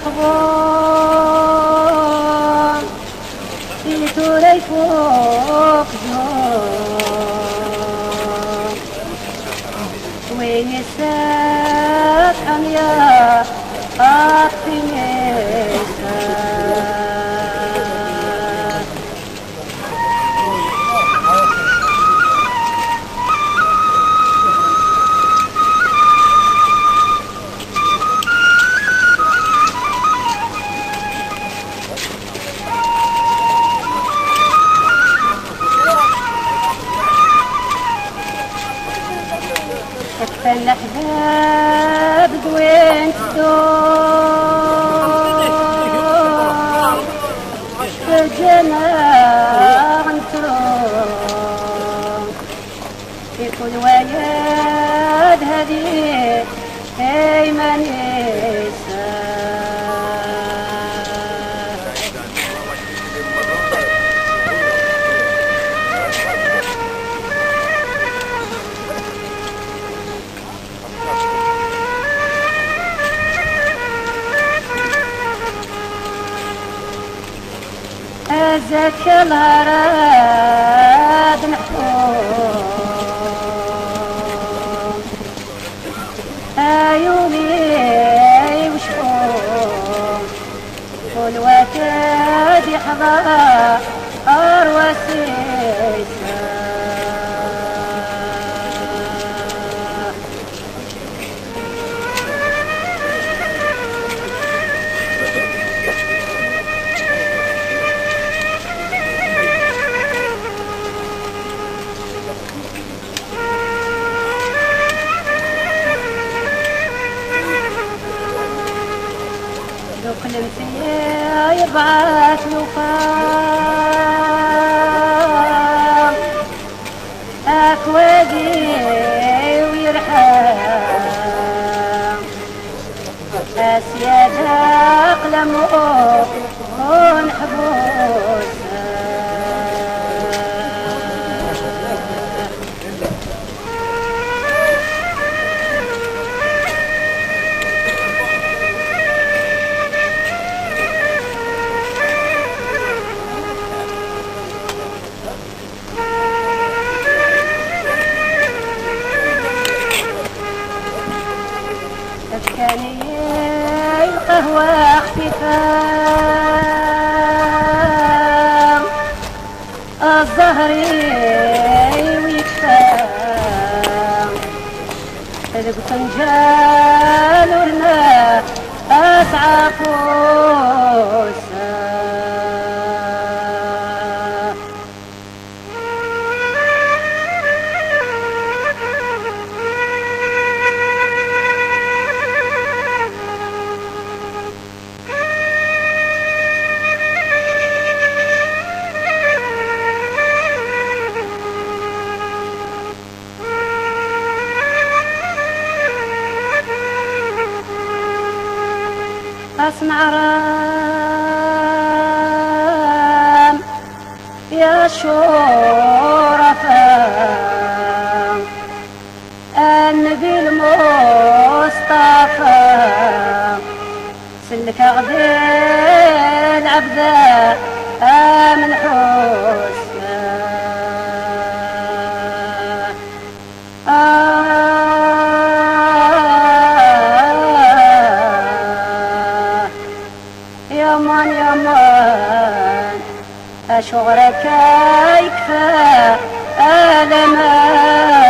مقبول في ثوري فوق جون وين يسات حميا أطفي نسات اكفى الاحباب دوين تدور في الجماع نتروح في كل وياد هدي ايمن هزك الهراد محفوظ عيوني وشحوم كل وتاد يحضر أروسيسا كل فيا يبعث نفام أكوادي ويرحم أسياد أقلمه ونحبوس كاني القهوة اختفام الزهري ويكفام البطنجان والماء أسعفوسا أسمع رام يا شرفاء النبي المصطفى سلك غدي العبد من حسنى يمان شغلك يكفى ألمان